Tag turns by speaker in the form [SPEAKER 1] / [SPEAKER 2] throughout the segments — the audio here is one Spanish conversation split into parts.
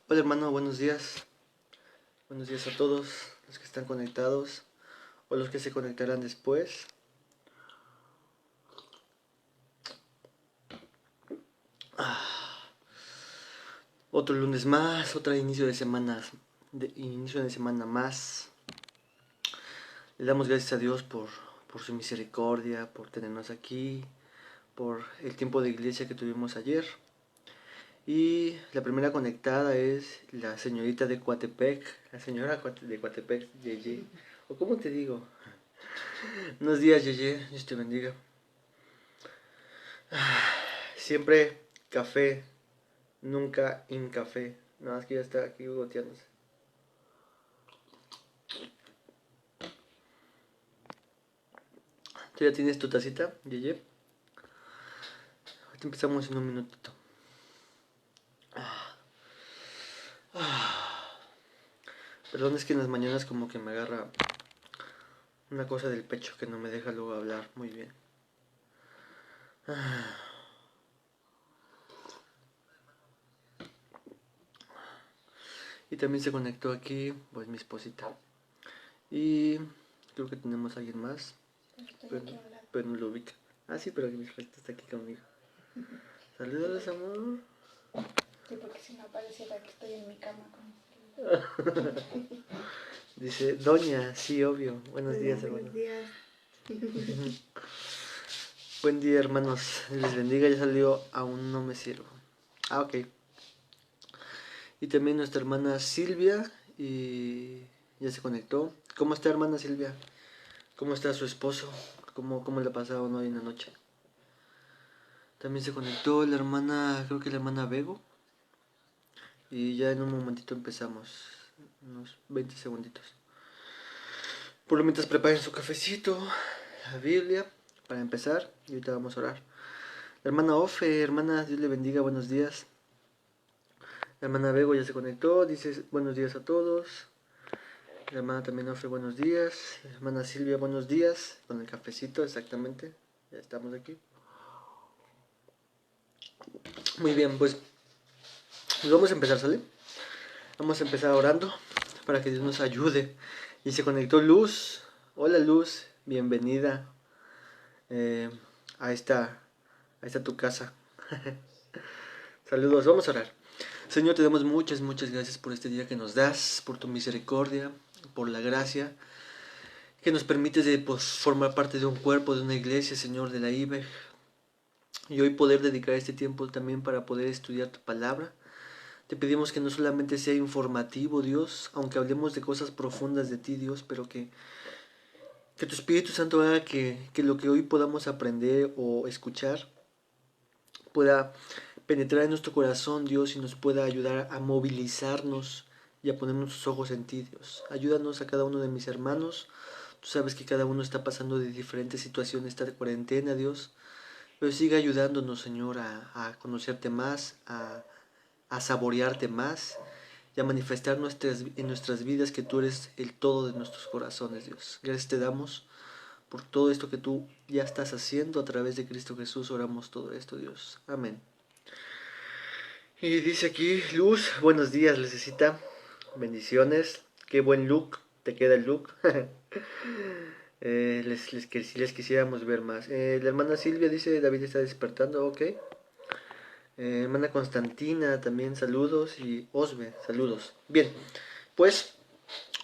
[SPEAKER 1] Hola hermano, buenos días. Buenos días a todos los que están conectados o los que se conectarán después. Otro lunes más, otro inicio de semana más. Le damos gracias a Dios por su misericordia, por tenernos aquí, por el tiempo de iglesia que tuvimos ayer. Y la primera conectada es la señorita de Coatepec, la señora de Coatepec, Yeye. ¿O cómo te digo? Buenos días, Yeye, Dios te bendiga. Siempre café, nunca in café. Nada más que ya está aquí goteándose. ¿Tú ya tienes tu tacita, Yeye? Ahorita empezamos en un minutito. Perdón, es que en las mañanas como que me agarra una cosa del pecho que no me deja luego hablar muy bien. Y también se conectó aquí, pues mi esposita. Y creo que tenemos a alguien más, pero, pero no lo ubica. Ah, sí, pero mi esposita está aquí conmigo. Saludos, amor.
[SPEAKER 2] Sí, porque si no pareciera que estoy en mi cama con
[SPEAKER 1] Dice, Doña, sí, obvio. Buenos días, hermano.
[SPEAKER 2] Buenos días.
[SPEAKER 1] Buen día, hermanos. Les bendiga. Ya salió, aún no me sirvo. Ah, ok. Y también nuestra hermana Silvia. Y ya se conectó. ¿Cómo está, hermana Silvia? ¿Cómo está su esposo? ¿Cómo le ha pasado hoy en la noche? También se conectó la hermana, creo que la hermana Bego. Y ya en un momentito empezamos. Unos 20 segunditos. Por lo mientras preparen su cafecito, la Biblia, para empezar. Y ahorita vamos a orar. La hermana Ofe, hermana, Dios le bendiga, buenos días. La hermana Bego ya se conectó, dice buenos días a todos. La hermana también Ofe, buenos días. La hermana Silvia, buenos días. Con el cafecito, exactamente. Ya estamos aquí. Muy bien, pues vamos a empezar, ¿sale? Vamos a empezar orando para que Dios nos ayude. Y se conectó Luz. Hola Luz, bienvenida eh, a esta tu casa. Saludos, vamos a orar. Señor, te damos muchas gracias por este día que nos das, por tu misericordia, por la gracia que nos permites de pues, formar parte de un cuerpo, de una iglesia, Señor, de la IBEG. Y hoy poder dedicar este tiempo también para poder estudiar tu palabra. Te pedimos que no solamente sea informativo, Dios, aunque hablemos de cosas profundas de ti, Dios, pero que tu Espíritu Santo haga que lo que hoy podamos aprender o escuchar pueda penetrar en nuestro corazón, Dios, y nos pueda ayudar a movilizarnos y a poner nuestros ojos en ti, Dios. Ayúdanos a cada uno de mis hermanos. Tú sabes que cada uno está pasando de diferentes situaciones esta cuarentena, Dios. Pero sigue ayudándonos, Señor, a conocerte más, a saborearte más y a manifestar en nuestras vidas que tú eres el todo de nuestros corazones, Dios. Gracias te damos por todo esto que tú ya estás haciendo a través de Cristo Jesús. Oramos todo esto, Dios. Amén. Y dice aquí, Luz, buenos días, Lucecita. Bendiciones. Qué buen look. Te queda el look. Si les quisiéramos ver más. La hermana Silvia dice, David está despertando, ok. Hermana Constantina, también saludos. Y Osbe, saludos. Bien, pues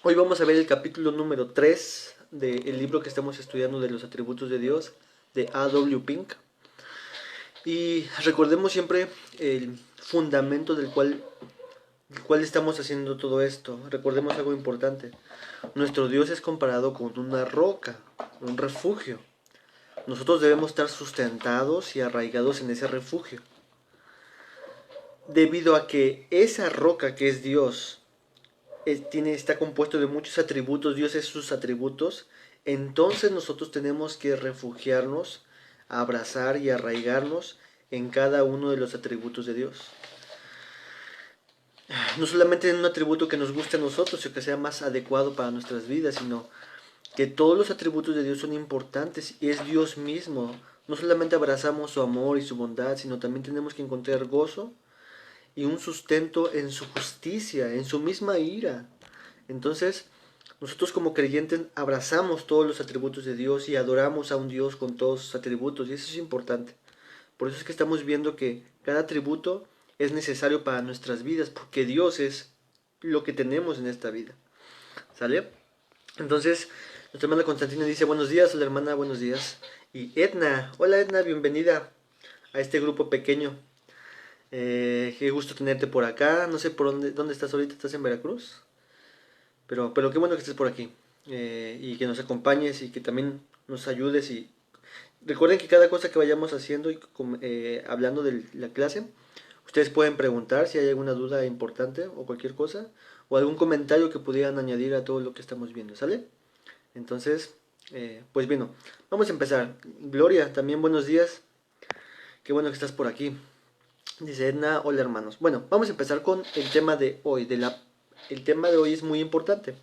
[SPEAKER 1] hoy vamos a ver el capítulo número 3 del libro que estamos estudiando de los atributos de Dios, de A.W. Pink. Y recordemos siempre el fundamento del cual estamos haciendo todo esto. Recordemos algo importante. Nuestro Dios es comparado con una roca, un refugio. Nosotros debemos estar sustentados y arraigados en ese refugio. Debido a que esa roca que es Dios está compuesto de muchos atributos, Dios es sus atributos, entonces nosotros tenemos que refugiarnos, abrazar y arraigarnos en cada uno de los atributos de Dios. No solamente en un atributo que nos guste a nosotros o que sea más adecuado para nuestras vidas, sino que todos los atributos de Dios son importantes y es Dios mismo. No solamente abrazamos su amor y su bondad, sino también tenemos que encontrar gozo y un sustento en su justicia, en su misma ira. Entonces, nosotros como creyentes abrazamos todos los atributos de Dios y adoramos a un Dios con todos sus atributos, y eso es importante. Por eso es que estamos viendo que cada atributo es necesario para nuestras vidas, porque Dios es lo que tenemos en esta vida. ¿Sale? Entonces, nuestra hermana Constantina dice, buenos días, hola hermana, buenos días. Y Edna, hola Edna, bienvenida a este grupo pequeño. Qué gusto tenerte por acá. No sé por dónde estás ahorita, ¿estás en Veracruz? Pero qué bueno que estés por aquí. Y que nos acompañes y que también nos ayudes. Y recuerden que cada cosa que vayamos haciendo y hablando de la clase, ustedes pueden preguntar si hay alguna duda importante o cualquier cosa, o algún comentario que pudieran añadir a todo lo que estamos viendo, ¿sale? Entonces, pues bueno, vamos a empezar. Gloria, también buenos días. Qué bueno que estás por aquí. Dice Edna, hola hermanos. Bueno, vamos a empezar con el tema de hoy. El tema de hoy es muy importante.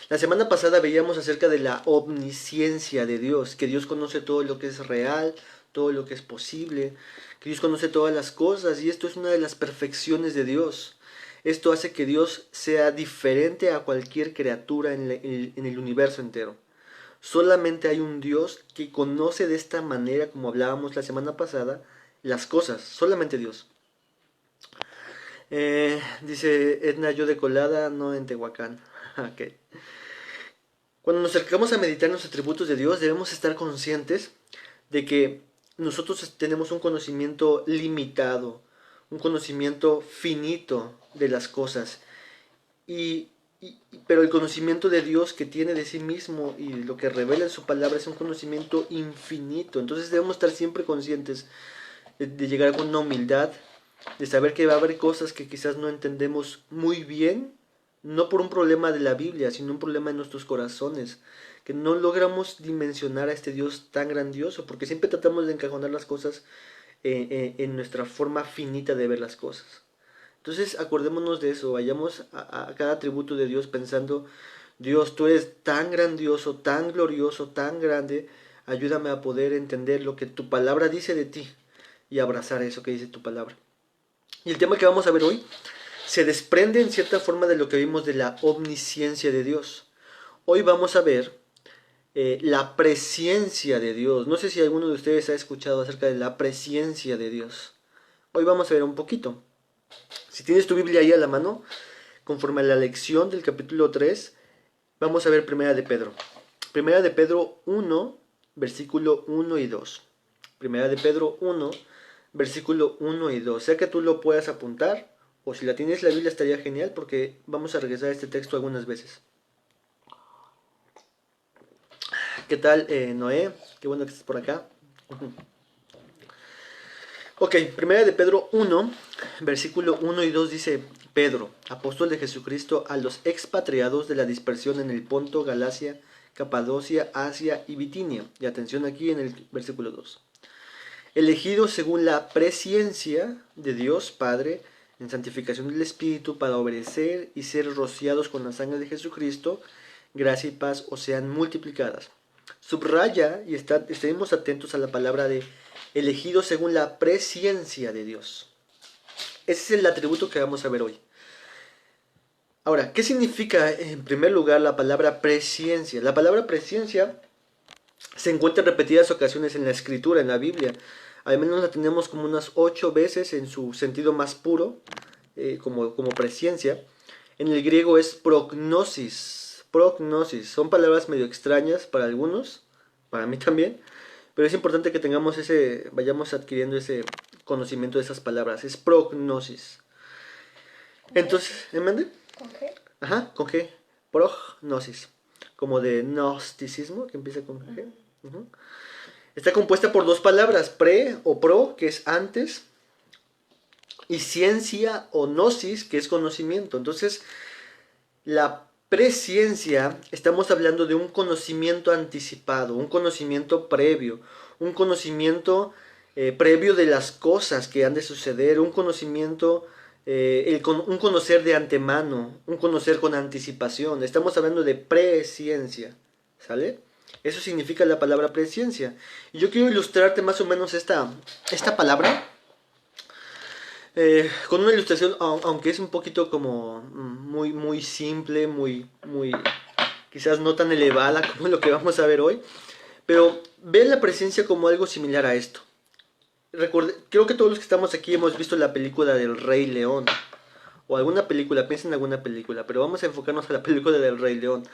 [SPEAKER 1] La semana pasada veíamos acerca de la omnisciencia de Dios, que Dios conoce todo lo que es real, todo lo que es posible, que Dios conoce todas las cosas, y esto es una de las perfecciones de Dios. Esto hace que Dios sea diferente a cualquier criatura en el universo entero. Solamente hay un Dios que conoce de esta manera, como hablábamos la semana pasada, las cosas. Solamente Dios. Dice Edna, yo de colada, no en Tehuacán. Okay. Cuando nos acercamos a meditar en los atributos de Dios, debemos estar conscientes de que nosotros tenemos un conocimiento limitado, un conocimiento finito de las cosas. Pero el conocimiento de Dios que tiene de sí mismo y lo que revela en su palabra es un conocimiento infinito. Entonces debemos estar siempre conscientes de llegar con una humildad, de saber que va a haber cosas que quizás no entendemos muy bien, no por un problema de la Biblia, sino un problema en nuestros corazones, que no logramos dimensionar a este Dios tan grandioso, porque siempre tratamos de encajonar las cosas en nuestra forma finita de ver las cosas. Entonces acordémonos de eso, vayamos a cada atributo de Dios pensando, Dios, tú eres tan grandioso, tan glorioso, tan grande, ayúdame a poder entender lo que tu palabra dice de ti y abrazar eso que dice tu palabra. Y el tema que vamos a ver hoy se desprende en cierta forma de lo que vimos de la omnisciencia de Dios. Hoy vamos a ver la presciencia de Dios. No sé si alguno de ustedes ha escuchado acerca de la presciencia de Dios. Hoy vamos a ver un poquito. Si tienes tu Biblia ahí a la mano, conforme a la lección del capítulo 3, vamos a ver Primera de Pedro. Primera de Pedro 1, versículo 1 y 2. Primera de Pedro 1, versículo 1 y 2. Sea que tú lo puedas apuntar, o si la tienes la Biblia estaría genial, porque vamos a regresar a este texto algunas veces. ¿Qué tal, Noé? Qué bueno que estés por acá. Ok, Primera de Pedro 1, versículo 1 y 2 dice, Pedro, apóstol de Jesucristo, a los expatriados de la dispersión en el Ponto, Galacia, Capadocia, Asia y Bitinia. Y atención aquí en el versículo 2. Elegidos según la presciencia de Dios Padre, en santificación del Espíritu, para obedecer y ser rociados con la sangre de Jesucristo, gracia y paz os sean multiplicadas. Subraya y estemos atentos a la palabra de elegidos según la presciencia de Dios. Ese es el atributo que vamos a ver hoy. Ahora, ¿qué significa en primer lugar la palabra presciencia? La palabra presciencia se encuentra en repetidas ocasiones en la Escritura, en la Biblia. Al menos la tenemos como unas 8 veces en su sentido más puro, como presciencia. En el griego es prognosis. Prognosis. Son palabras medio extrañas para algunos, para mí también. Pero es importante que vayamos adquiriendo ese conocimiento de esas palabras. Es prognosis. Entonces, ¿mande?
[SPEAKER 2] ¿Con G?
[SPEAKER 1] Ajá, con G. Prognosis. Como de gnosticismo, que empieza con G. Uh-huh. Está compuesta por dos palabras, pre o pro, que es antes, y ciencia o gnosis, que es conocimiento. Entonces, la presciencia, estamos hablando de un conocimiento anticipado, un conocimiento previo, un conocimiento previo de las cosas que han de suceder, un conocimiento, un conocer de antemano, un conocer con anticipación. Estamos hablando de presciencia, ¿sale? Eso significa la palabra presciencia. Y yo quiero ilustrarte más o menos esta palabra con una ilustración, aunque es un poquito como muy simple, quizás no tan elevada como lo que vamos a ver hoy, pero ve la presencia como algo similar a esto. Creo que todos los que estamos aquí hemos visto la película del Rey León, o alguna película, piensa en alguna película, pero vamos a enfocarnos a la película del Rey León.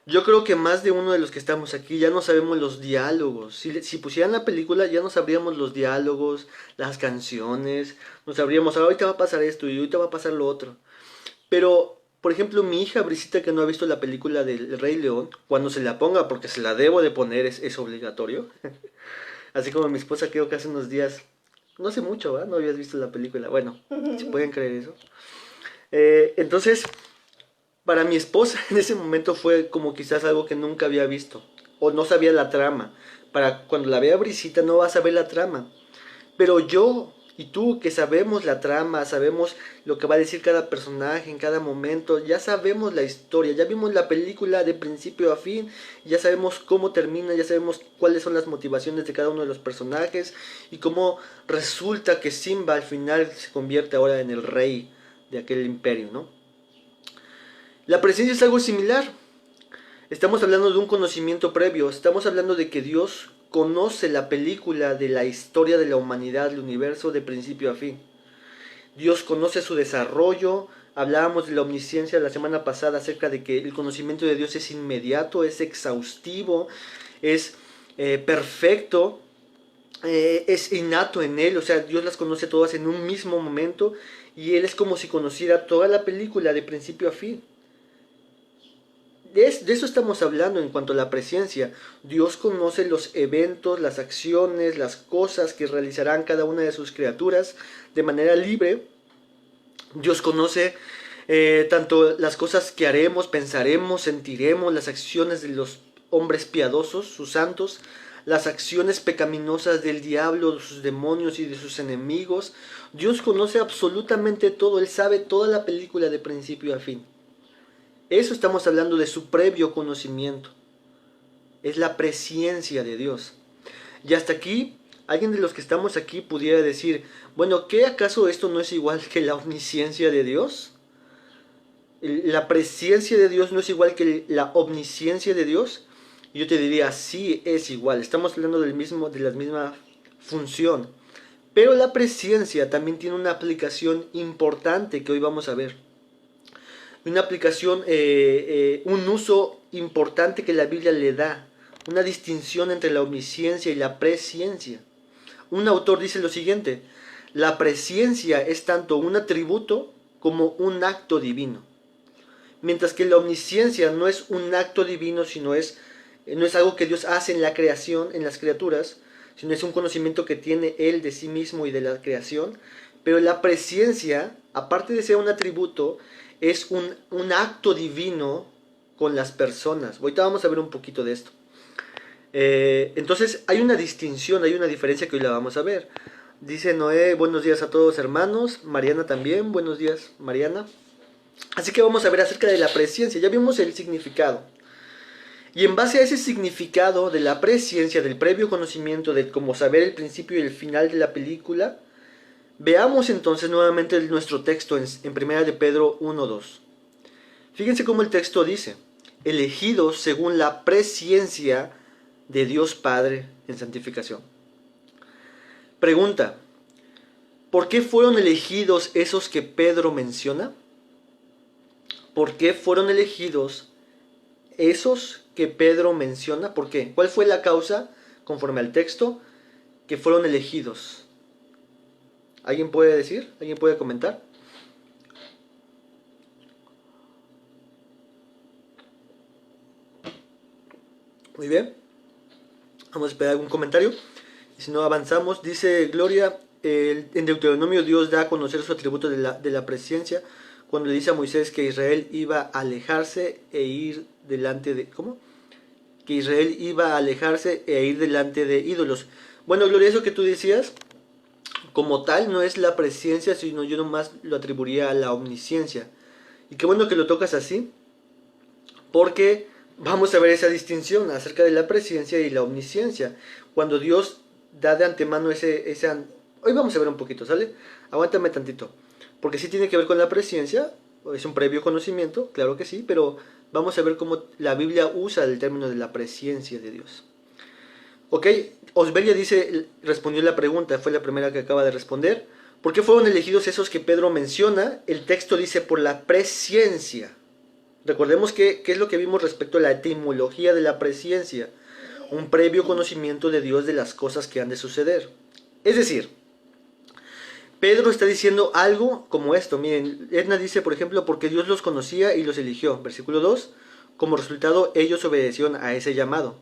[SPEAKER 1] Yo creo que más de uno de los que estamos aquí ya no sabemos los diálogos. Si pusieran la película ya no sabríamos los diálogos, las canciones, no sabríamos, ahorita va a pasar esto y ahorita va a pasar lo otro. Pero, por ejemplo, mi hija Brisita, que no ha visto la película del Rey León, cuando se la ponga, porque se la debo de poner, es obligatorio. Así como mi esposa, creo que hace unos días, no hace mucho, ¿verdad? No habías visto la película. Bueno, si pueden creer eso. Entonces, para mi esposa en ese momento fue como quizás algo que nunca había visto, o no sabía la trama. Para cuando la vea Brisita no va a saber la trama. Pero yo y tú que sabemos la trama, sabemos lo que va a decir cada personaje en cada momento, ya sabemos la historia, ya vimos la película de principio a fin, ya sabemos cómo termina, ya sabemos cuáles son las motivaciones de cada uno de los personajes y cómo resulta que Simba al final se convierte ahora en el rey de aquel imperio, ¿no? La presencia es algo similar. Estamos hablando de un conocimiento previo, estamos hablando de que Dios conoce la película de la historia de la humanidad, del universo, de principio a fin. Dios conoce su desarrollo, hablábamos de la omnisciencia la semana pasada acerca de que el conocimiento de Dios es inmediato, es exhaustivo, es perfecto, es innato en Él, o sea, Dios las conoce todas en un mismo momento y Él es como si conociera toda la película de principio a fin. De eso estamos hablando en cuanto a la presencia. Dios conoce los eventos, las acciones, las cosas que realizarán cada una de sus criaturas de manera libre. Dios conoce tanto las cosas que haremos, pensaremos, sentiremos, las acciones de los hombres piadosos, sus santos, las acciones pecaminosas del diablo, de sus demonios y de sus enemigos. Dios conoce absolutamente todo, Él sabe toda la película de principio a fin. Eso estamos hablando de su previo conocimiento. Es la presciencia de Dios. Y hasta aquí, alguien de los que estamos aquí pudiera decir, bueno, ¿qué acaso esto no es igual que la omnisciencia de Dios? ¿La presciencia de Dios no es igual que la omnisciencia de Dios? Yo te diría, sí, es igual. Estamos hablando de la misma función. Pero la presciencia también tiene una aplicación importante que hoy vamos a ver. Una aplicación, un uso importante que la Biblia le da, una distinción entre la omnisciencia y la presciencia. Un autor dice lo siguiente: la presciencia es tanto un atributo como un acto divino, mientras que la omnisciencia no es un acto divino, no es algo que Dios hace en la creación, en las criaturas, sino es un conocimiento que tiene Él de sí mismo y de la creación. Pero la presciencia, aparte de ser un atributo, es un acto divino con las personas. Ahorita vamos a ver un poquito de esto. Entonces hay una distinción, hay una diferencia que hoy la vamos a ver. Dice Noé, buenos días a todos hermanos. Mariana también, buenos días Mariana. Así que vamos a ver acerca de la presciencia. Ya vimos el significado. Y en base a ese significado de la presciencia, del previo conocimiento, de cómo saber el principio y el final de la película, veamos entonces nuevamente nuestro texto en 1 de Pedro 1:2. Fíjense cómo el texto dice: elegidos según la presciencia de Dios Padre en santificación. Pregunta: ¿por qué fueron elegidos esos que Pedro menciona? ¿Por qué fueron elegidos esos que Pedro menciona? ¿Por qué? ¿Cuál fue la causa, conforme al texto, que fueron elegidos? ¿Alguien puede decir? ¿Alguien puede comentar? Muy bien. Vamos a esperar algún comentario. Y si no, avanzamos. Dice Gloria, en Deuteronomio Dios da a conocer su atributo de la presciencia cuando le dice a Moisés que Israel iba a alejarse e ir delante de... ¿Cómo? Que Israel iba a alejarse e ir delante de ídolos. Bueno, Gloria, eso que tú decías, como tal, no es la presciencia, sino yo nomás lo atribuiría a la omnisciencia. Y qué bueno que lo tocas así, porque vamos a ver esa distinción acerca de la presciencia y la omnisciencia. Cuando Dios da de antemano esa Hoy vamos a ver un poquito, ¿sale? Aguántame tantito. Porque sí tiene que ver con la presciencia, es un previo conocimiento, claro que sí, pero vamos a ver cómo la Biblia usa el término de la presciencia de Dios. Ok, Osbelia dice, respondió la pregunta, fue la primera que acaba de responder. ¿Por qué fueron elegidos esos que Pedro menciona? El texto dice por la presciencia. Recordemos qué es lo que vimos respecto a la etimología de la presciencia. Un previo conocimiento de Dios de las cosas que han de suceder. Es decir, Pedro está diciendo algo como esto. Miren, Edna dice, por ejemplo, porque Dios los conocía y los eligió. Versículo 2. Como resultado, ellos obedecieron a ese llamado.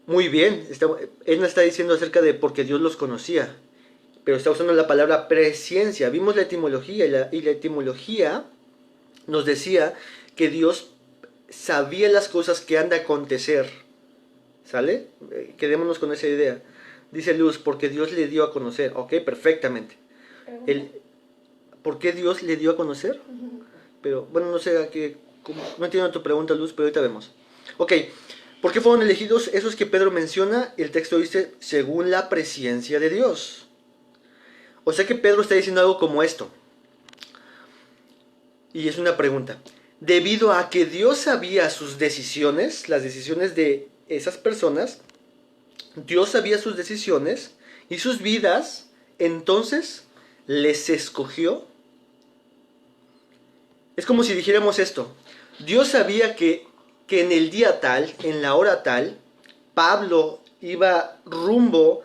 [SPEAKER 1] Muy bien. Edna está diciendo acerca de porque Dios los conocía. Pero está usando la palabra presciencia. Vimos la etimología y la etimología nos decía que Dios sabía las cosas que han de acontecer. ¿Sale? Quedémonos con esa idea. Dice Luz, porque Dios le dio a conocer. Ok, perfectamente. ¿Por qué Dios le dio a conocer? Pero, bueno, no sé a qué... No entiendo tu pregunta, Luz, pero ahorita vemos. Ok, ¿por qué fueron elegidos esos que Pedro menciona? El texto dice, según la presciencia de Dios. O sea que Pedro está diciendo algo como esto. Y es una pregunta. Debido a que Dios sabía sus decisiones, las decisiones de esas personas, Dios sabía sus decisiones y sus vidas, entonces les escogió. Es como si dijéramos esto. Dios sabía que en el día tal, en la hora tal, Pablo iba rumbo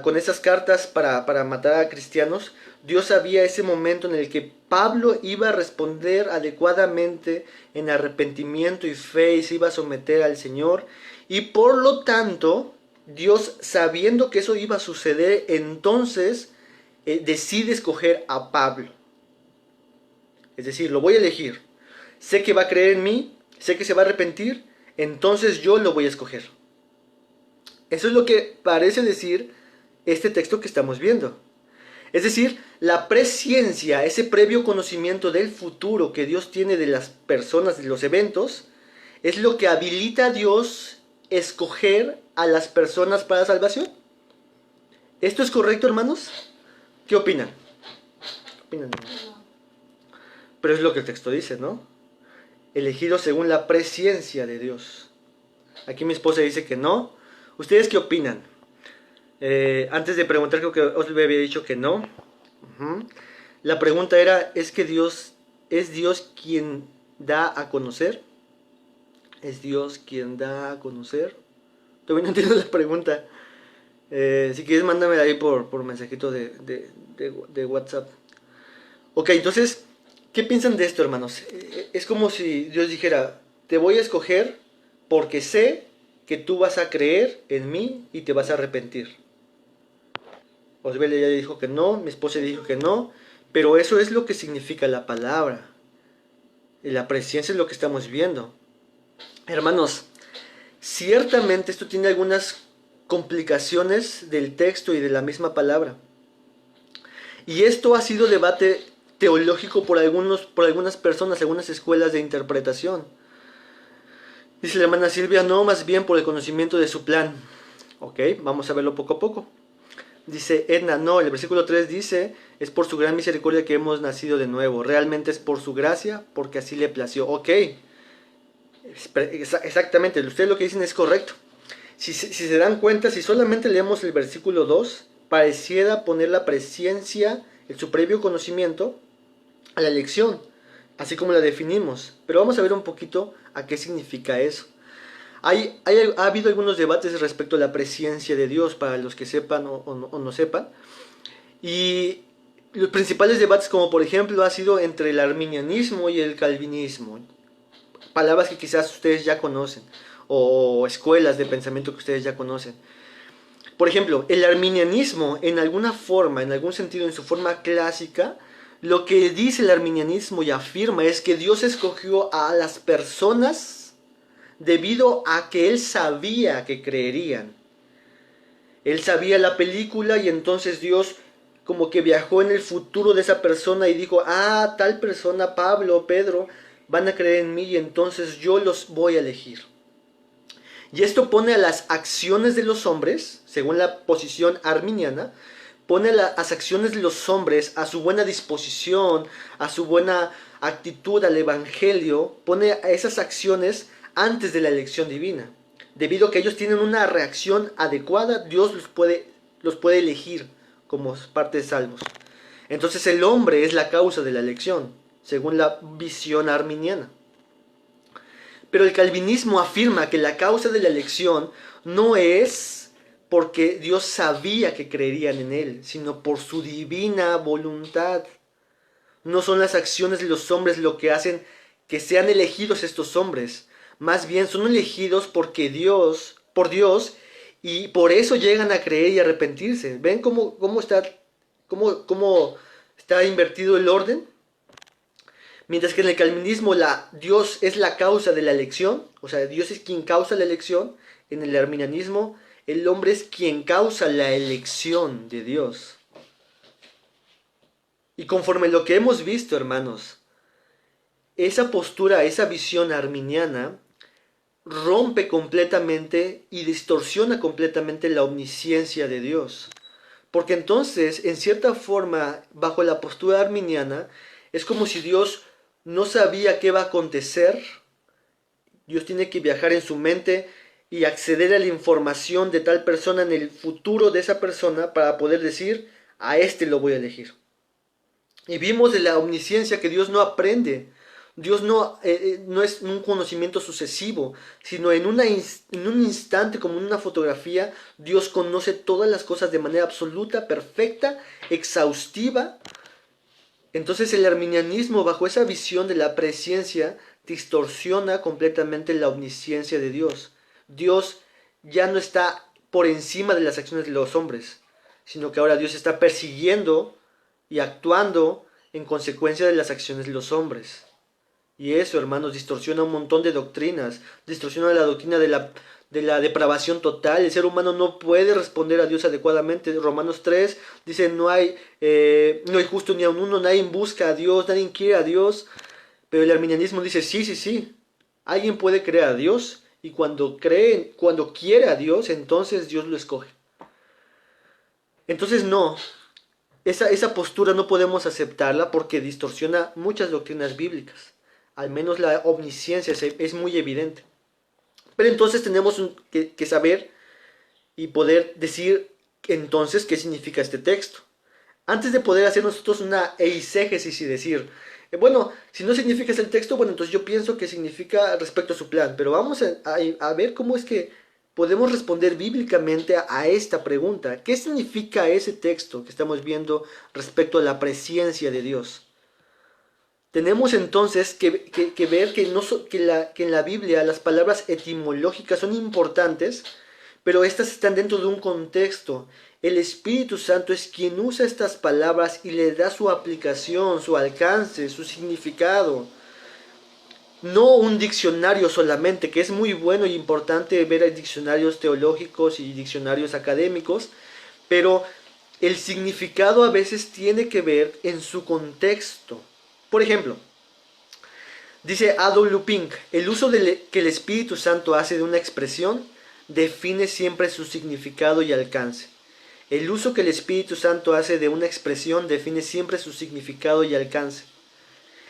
[SPEAKER 1] con esas cartas para matar a cristianos. Dios sabía ese momento en el que Pablo iba a responder adecuadamente en arrepentimiento y fe y se iba a someter al Señor. Y por lo tanto, Dios, sabiendo que eso iba a suceder, entonces decide escoger a Pablo. Es decir, lo voy a elegir. Sé que va a creer en mí, sé que se va a arrepentir, entonces yo lo voy a escoger. Eso es lo que parece decir este texto que estamos viendo. Es decir, la presciencia, ese previo conocimiento del futuro que Dios tiene de las personas, de los eventos, es lo que habilita a Dios escoger a las personas para salvación. ¿Esto es correcto, hermanos? ¿Qué opinan? ¿Qué opinan? Pero es lo que el texto dice, ¿no? Elegido según la presciencia de Dios. Aquí mi esposa dice que no. ¿Ustedes qué opinan? Antes de preguntar, creo que Osle había dicho que no. La pregunta era, ¿es Dios quien da a conocer? ¿Es Dios quien da a conocer? Todavía no entiendo la pregunta. Si quieres, mándame ahí por mensajito de WhatsApp. Ok, entonces, ¿qué piensan de esto, hermanos? Es como si Dios dijera, te voy a escoger porque sé que tú vas a creer en mí y te vas a arrepentir. Osbelia ya dijo que no, mi esposa dijo que no, pero eso es lo que significa la palabra. Y la presciencia es lo que estamos viendo. Hermanos, ciertamente esto tiene algunas complicaciones del texto y de la misma palabra. Y esto ha sido debate teológico por algunas personas, algunas escuelas de interpretación. Dice la hermana Silvia, no, más bien por el conocimiento de su plan. Ok, vamos a verlo poco a poco. Dice Edna, no, el versículo 3 dice, es por su gran misericordia que hemos nacido de nuevo. Realmente es por su gracia, porque así le plació. Ok, exactamente, ustedes lo que dicen es correcto. Si se dan cuenta, si solamente leemos el versículo 2, pareciera poner la presciencia, su previo conocimiento, a la elección, así como la definimos. Pero vamos a ver un poquito a qué significa eso. Ha habido algunos debates respecto a la presciencia de Dios, para los que sepan o no sepan. Y los principales debates, como por ejemplo, ha sido entre el arminianismo y el calvinismo. Palabras que quizás ustedes ya conocen, o escuelas de pensamiento que ustedes ya conocen. Por ejemplo, el arminianismo, en alguna forma, en algún sentido, en su forma clásica, lo que dice el arminianismo y afirma es que Dios escogió a las personas debido a que Él sabía que creerían. Él sabía la película y entonces Dios como que viajó en el futuro de esa persona y dijo, tal persona, Pablo, Pedro, van a creer en mí y entonces yo los voy a elegir. Y esto pone a las acciones de los hombres, según la posición arminiana, pone las acciones de los hombres a su buena disposición, a su buena actitud al evangelio, pone a esas acciones antes de la elección divina. Debido a que ellos tienen una reacción adecuada, Dios los puede elegir como parte de salvos. Entonces el hombre es la causa de la elección, según la visión arminiana. Pero el calvinismo afirma que la causa de la elección no es porque Dios sabía que creerían en Él, sino por su divina voluntad. No son las acciones de los hombres lo que hacen que sean elegidos estos hombres. Más bien son elegidos por Dios, y por eso llegan a creer y arrepentirse. ¿Ven cómo está invertido el orden? Mientras que en el calvinismo Dios es la causa de la elección, o sea, Dios es quien causa la elección. En el arminianismo, el hombre es quien causa la elección de Dios. Y conforme lo que hemos visto, hermanos, esa postura, esa visión arminiana, rompe completamente y distorsiona completamente la omnisciencia de Dios. Porque entonces, en cierta forma, bajo la postura arminiana, es como si Dios no sabía qué va a acontecer. Dios tiene que viajar en su mente y acceder a la información de tal persona en el futuro de esa persona para poder decir, a este lo voy a elegir. Y vimos de la omnisciencia que Dios no aprende. Dios no es un conocimiento sucesivo, sino en un instante, como en una fotografía, Dios conoce todas las cosas de manera absoluta, perfecta, exhaustiva. Entonces el arminianismo, bajo esa visión de la presciencia, distorsiona completamente la omnisciencia de Dios. Dios ya no está por encima de las acciones de los hombres, sino que ahora Dios está persiguiendo y actuando en consecuencia de las acciones de los hombres. Y eso, hermanos, distorsiona un montón de doctrinas. Distorsiona la doctrina de la depravación total. El ser humano no puede responder a Dios adecuadamente. Romanos 3 dice, no hay justo ni a uno, nadie busca a Dios, nadie quiere a Dios. Pero el arminianismo dice, sí, alguien puede creer a Dios, y cuando quiere a Dios, entonces Dios lo escoge. Entonces no, esa postura no podemos aceptarla porque distorsiona muchas doctrinas bíblicas. Al menos la omnisciencia es muy evidente. Pero entonces tenemos que saber y poder decir entonces qué significa este texto. Antes de poder hacer nosotros una eisegesis y decir, bueno, si no significa ese texto, bueno, entonces yo pienso que significa respecto a su plan. Pero vamos a ver cómo es que podemos responder bíblicamente a esta pregunta. ¿Qué significa ese texto que estamos viendo respecto a la presciencia de Dios? Tenemos entonces que ver que en la Biblia las palabras etimológicas son importantes, pero estas están dentro de un contexto. El Espíritu Santo es quien usa estas palabras y le da su aplicación, su alcance, su significado. No un diccionario solamente, que es muy bueno y importante ver diccionarios teológicos y diccionarios académicos, pero el significado a veces tiene que ver en su contexto. Por ejemplo, dice A.W. Pink, el uso que el Espíritu Santo hace de una expresión define siempre su significado y alcance. El uso que el Espíritu Santo hace de una expresión define siempre su significado y alcance.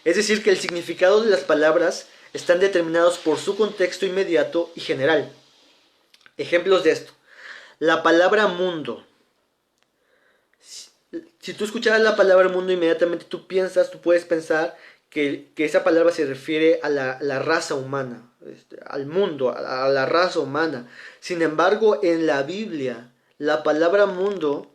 [SPEAKER 1] Es decir, que el significado de las palabras están determinados por su contexto inmediato y general. Ejemplos de esto. La palabra mundo. Si tú escucharas la palabra mundo, inmediatamente tú puedes pensar que esa palabra se refiere a la raza humana, al mundo, a la raza humana. Sin embargo, en la Biblia, la palabra mundo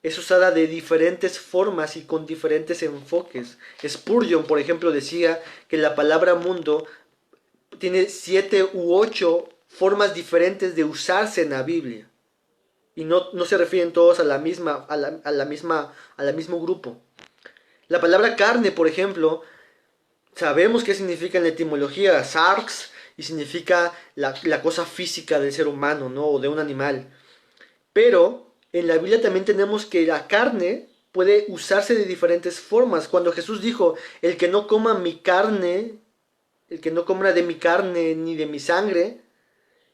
[SPEAKER 1] es usada de diferentes formas y con diferentes enfoques. Spurgeon, por ejemplo, decía que la palabra mundo tiene 7 u 8 formas diferentes de usarse en la Biblia. Y no se refieren todos al mismo grupo. La palabra carne, por ejemplo, sabemos qué significa en la etimología, sarx, y significa la cosa física del ser humano, ¿no? O de un animal. Pero en la Biblia también tenemos que la carne puede usarse de diferentes formas. Cuando Jesús dijo, el que no coma mi carne, el que no coma de mi carne ni de mi sangre,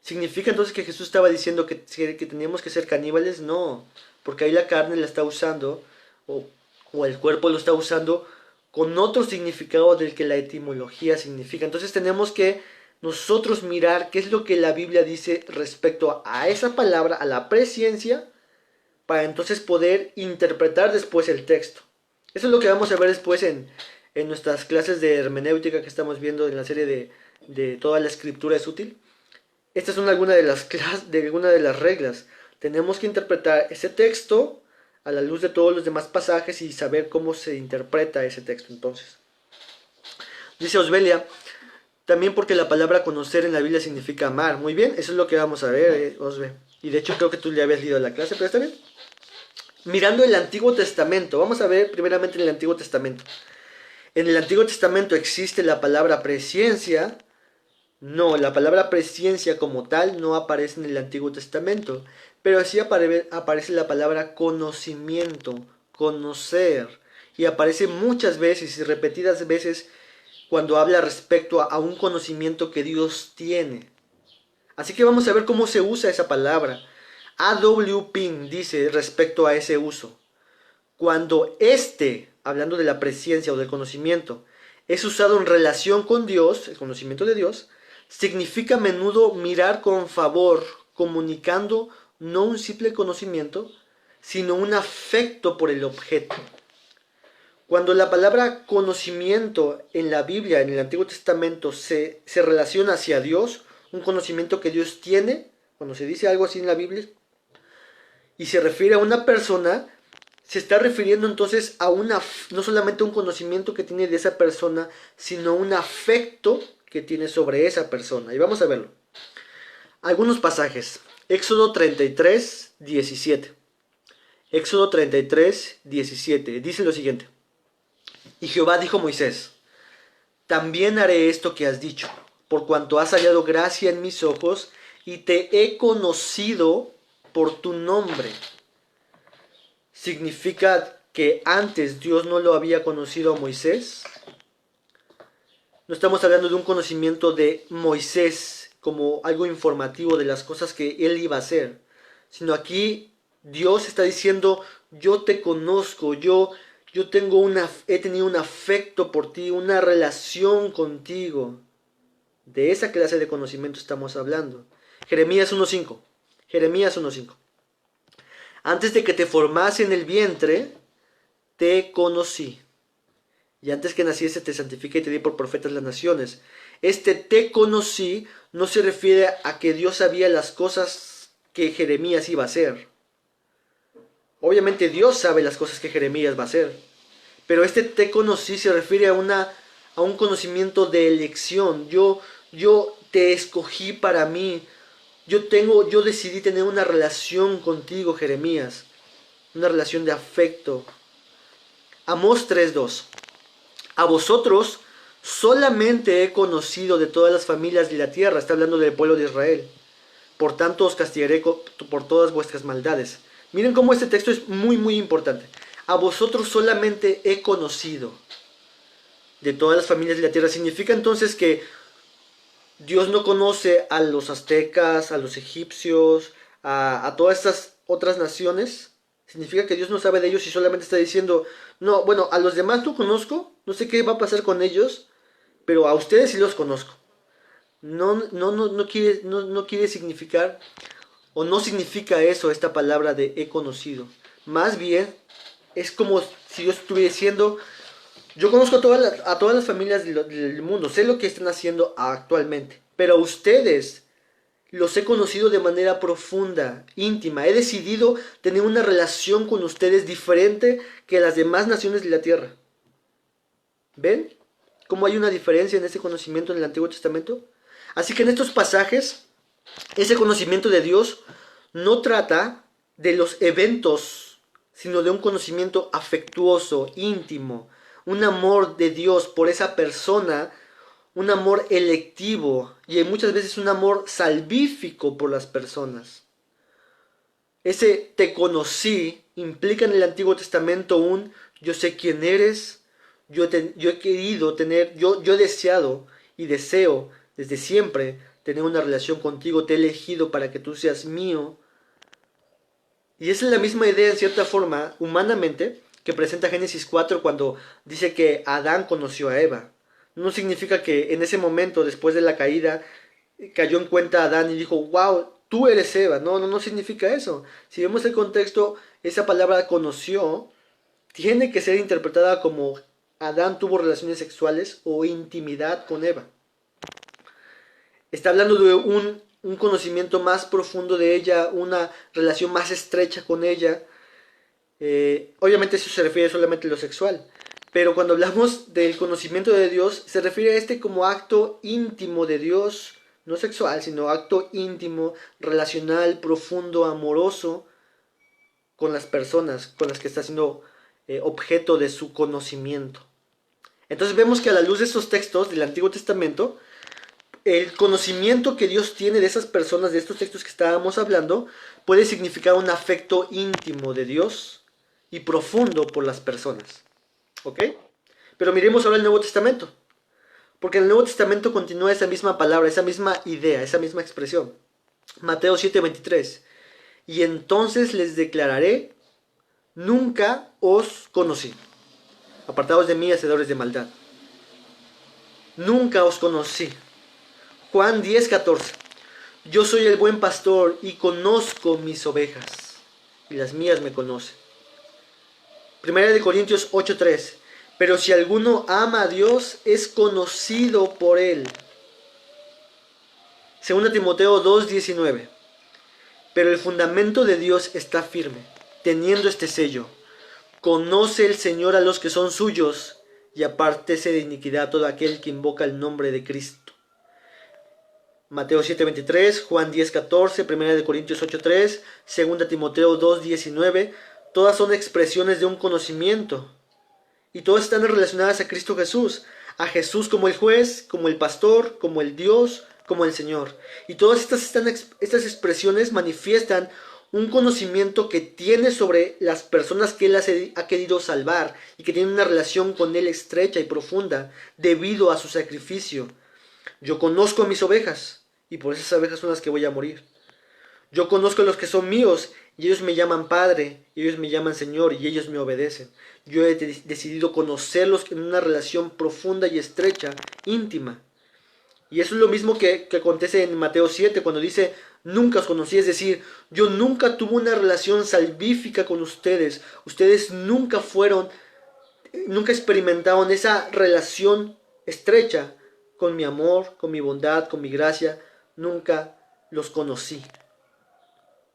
[SPEAKER 1] ¿significa entonces que Jesús estaba diciendo que teníamos que ser caníbales? No. porque ahí la carne la está usando, o, o el cuerpo lo está usando con otro significado del que la etimología significa. Entonces tenemos que nosotros mirar qué es lo que la Biblia dice respecto a esa palabra, a la presciencia, para entonces poder interpretar después el texto. Eso es lo que vamos a ver después en nuestras clases de hermenéutica que estamos viendo en la serie de Toda la Escritura es útil. Estas son algunas de las reglas. Tenemos que interpretar ese texto a la luz de todos los demás pasajes y saber cómo se interpreta ese texto entonces. Dice Osbelia, también porque la palabra conocer en la Biblia significa amar. Muy bien, eso es lo que vamos a ver, Osbe. Y de hecho creo que tú ya habías leído la clase, pero está bien. Mirando el Antiguo Testamento, vamos a ver primeramente en el Antiguo Testamento. En el Antiguo Testamento existe la palabra presciencia. No, la palabra presciencia como tal no aparece en el Antiguo Testamento, pero sí aparece la palabra conocimiento, conocer, y aparece muchas veces y repetidas veces cuando habla respecto a un conocimiento que Dios tiene. Así que vamos a ver cómo se usa esa palabra. A.W. Pink dice respecto a ese uso: cuando hablando de la presciencia o del conocimiento, es usado en relación con Dios, el conocimiento de Dios, significa a menudo mirar con favor, comunicando no un simple conocimiento, sino un afecto por el objeto. Cuando la palabra conocimiento en la Biblia, en el Antiguo Testamento, se relaciona hacia Dios, un conocimiento que Dios tiene, cuando se dice algo así en la Biblia, y se refiere a una persona, se está refiriendo entonces a no solamente un conocimiento que tiene de esa persona, sino un afecto que tiene sobre esa persona. Y vamos a verlo. Algunos pasajes. Éxodo 33, 17. Éxodo 33, 17. Dice lo siguiente: y Jehová dijo a Moisés: también haré esto que has dicho, por cuanto has hallado gracia en mis ojos, y te he conocido por tu nombre. ¿Significa que antes Dios no lo había conocido a Moisés? No estamos hablando de un conocimiento de Moisés como algo informativo de las cosas que él iba a hacer, sino aquí Dios está diciendo: yo te conozco, he tenido un afecto por ti, una relación contigo. De esa clase de conocimiento estamos hablando. Jeremías 1.5. Jeremías 1.5. Antes de que te formase en el vientre, te conocí. Y antes que naciese te santifiqué y te di por profetas las naciones. Este te conocí no se refiere a que Dios sabía las cosas que Jeremías iba a hacer. Obviamente Dios sabe las cosas que Jeremías va a hacer. Pero este te conocí se refiere a un conocimiento de elección. Yo te escogí para mí. Yo decidí tener una relación contigo, Jeremías. Una relación de afecto. Amós 3.2. A vosotros solamente he conocido de todas las familias de la tierra. Está hablando del pueblo de Israel. Por tanto os castigaré por todas vuestras maldades. Miren cómo este texto es muy muy importante. A vosotros solamente he conocido de todas las familias de la tierra. Significa entonces que Dios no conoce a los aztecas, a los egipcios, a todas estas otras naciones. Significa que Dios no sabe de ellos y solamente está diciendo: no, bueno, a los demás no conozco, no sé qué va a pasar con ellos, pero a ustedes sí los conozco. No quiere significar, o no significa eso esta palabra de he conocido. Más bien es como si Dios estuviera diciendo: yo conozco a todas las familias del mundo, sé lo que están haciendo actualmente, pero a ustedes los he conocido de manera profunda, íntima. He decidido tener una relación con ustedes diferente que las demás naciones de la tierra. ¿Ven cómo hay una diferencia en ese conocimiento en el Antiguo Testamento? Así que en estos pasajes, ese conocimiento de Dios no trata de los eventos, sino de un conocimiento afectuoso, íntimo, un amor de Dios por esa persona, un amor electivo y muchas veces un amor salvífico por las personas. Ese te conocí implica en el Antiguo Testamento un yo sé quién eres, yo he querido tener, yo he deseado y deseo desde siempre tener una relación contigo, te he elegido para que tú seas mío. Y esa es la misma idea en cierta forma, humanamente, que presenta Génesis 4 cuando dice que Adán conoció a Eva. No significa que en ese momento, después de la caída, cayó en cuenta Adán y dijo, wow, tú eres Eva. No, no significa eso. Si vemos el contexto, esa palabra conoció tiene que ser interpretada como Adán tuvo relaciones sexuales o intimidad con Eva. Está hablando de un conocimiento más profundo de ella, una relación más estrecha con ella. Obviamente eso se refiere solamente a lo sexual. Pero cuando hablamos del conocimiento de Dios, se refiere a este como acto íntimo de Dios, no sexual, sino acto íntimo, relacional, profundo, amoroso, con las personas con las que está siendo objeto de su conocimiento. Entonces vemos que a la luz de estos textos del Antiguo Testamento, el conocimiento que Dios tiene de esas personas, de estos textos que estábamos hablando, puede significar un afecto íntimo de Dios y profundo por las personas. ¿Ok? Pero miremos ahora el Nuevo Testamento. Porque en el Nuevo Testamento continúa esa misma palabra, esa misma idea, esa misma expresión. Mateo 7:23. Y entonces les declararé, nunca os conocí. Apartados de mí, hacedores de maldad. Nunca os conocí. Juan 10:14. Yo soy el buen pastor y conozco mis ovejas, y las mías me conocen. Primera de Corintios 8:3. Pero si alguno ama a Dios, es conocido por él. Segunda Timoteo 2:19. Pero el fundamento de Dios está firme, teniendo este sello. Conoce el Señor a los que son suyos, y apártese de iniquidad todo aquel que invoca el nombre de Cristo. Mateo 7:23, Juan 10:14, 1 Corintios 8:3, 2 Timoteo 2:19, todas son expresiones de un conocimiento. Y todas están relacionadas a Cristo Jesús, a Jesús como el juez, como el pastor, como el Dios, como el Señor. Y todas estas expresiones manifiestan un conocimiento que tiene sobre las personas que Él ha querido salvar y que tienen una relación con Él estrecha y profunda debido a su sacrificio. Yo conozco a mis ovejas y por esas ovejas son las que voy a morir. Yo conozco a los que son míos y ellos me llaman Padre, y ellos me llaman Señor y ellos me obedecen. Yo he decidido conocerlos en una relación profunda y estrecha, íntima. Y eso es lo mismo que acontece en Mateo 7 cuando dice, nunca os conocí, es decir, yo nunca tuve una relación salvífica con ustedes. Ustedes nunca experimentaron esa relación estrecha con mi amor, con mi bondad, con mi gracia. Nunca los conocí.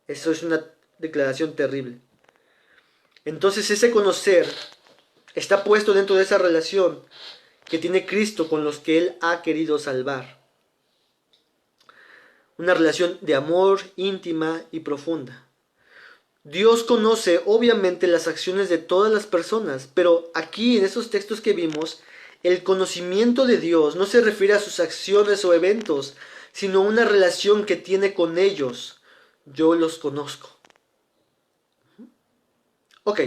[SPEAKER 1] Eso es una declaración terrible. Entonces ese conocer está puesto dentro de esa relación que tiene Cristo con los que Él ha querido salvar. Una relación de amor íntima y profunda. Dios conoce obviamente las acciones de todas las personas, pero aquí en esos textos que vimos, el conocimiento de Dios no se refiere a sus acciones o eventos, sino a una relación que tiene con ellos. Yo los conozco. Ok,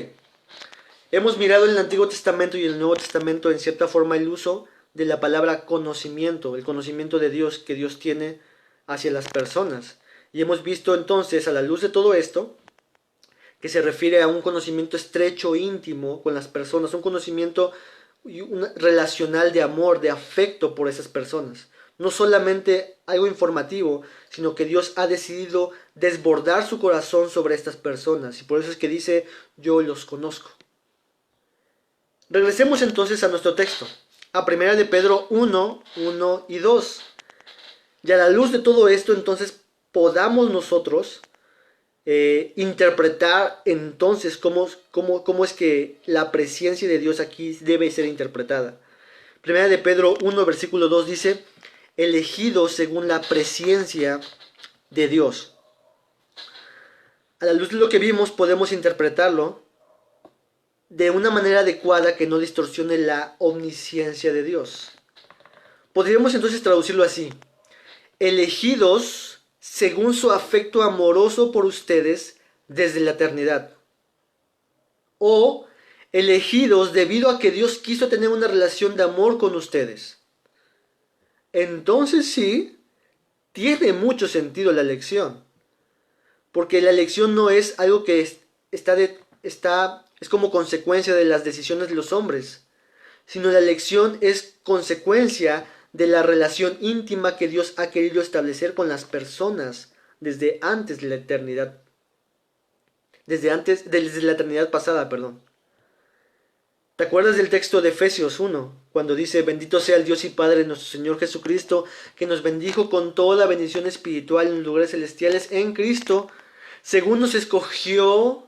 [SPEAKER 1] hemos mirado en el Antiguo Testamento y en el Nuevo Testamento en cierta forma el uso de la palabra conocimiento, el conocimiento de Dios que Dios tiene hacia las personas. Y hemos visto entonces, a la luz de todo esto, que se refiere a un conocimiento estrecho, íntimo con las personas, un conocimiento relacional de amor, de afecto por esas personas. No solamente algo informativo, sino que Dios ha decidido desbordar su corazón sobre estas personas. Y por eso es que dice, yo los conozco. Regresemos entonces a nuestro texto, a 1 de Pedro 1, 1 y 2. Y a la luz de todo esto, entonces, podamos nosotros interpretar entonces cómo es que la presencia de Dios aquí debe ser interpretada. 1 de Pedro 1, versículo 2 dice, elegidos según la presciencia de Dios. A la luz de lo que vimos podemos interpretarlo de una manera adecuada que no distorsione la omnisciencia de Dios. Podríamos entonces traducirlo así: elegidos según su afecto amoroso por ustedes desde la eternidad. O elegidos debido a que Dios quiso tener una relación de amor con ustedes. Entonces sí, tiene mucho sentido la elección. porque la elección no es algo que es como consecuencia de las decisiones de los hombres, sino la elección es consecuencia de la relación íntima que Dios ha querido establecer con las personas desde antes de la eternidad. Desde la eternidad pasada, perdón. ¿Te acuerdas del texto de Efesios 1? Cuando dice, bendito sea el Dios y Padre de nuestro Señor Jesucristo, que nos bendijo con toda bendición espiritual en los lugares celestiales en Cristo, según nos escogió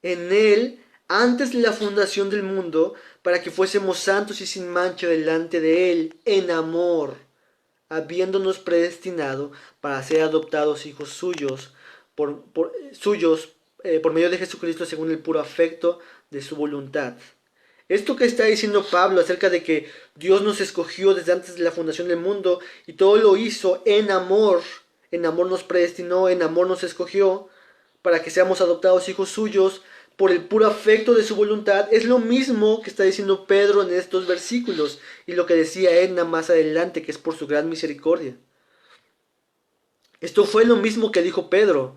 [SPEAKER 1] en Él antes de la fundación del mundo, para que fuésemos santos y sin mancha delante de Él, en amor, habiéndonos predestinado para ser adoptados hijos suyos, por medio de Jesucristo según el puro afecto de su voluntad. Esto que está diciendo Pablo acerca de que Dios nos escogió desde antes de la fundación del mundo y todo lo hizo en amor nos predestinó, en amor nos escogió para que seamos adoptados hijos suyos por el puro afecto de su voluntad, es lo mismo que está diciendo Pedro en estos versículos y lo que decía Edna más adelante, que es por su gran misericordia. Esto fue lo mismo que dijo Pedro.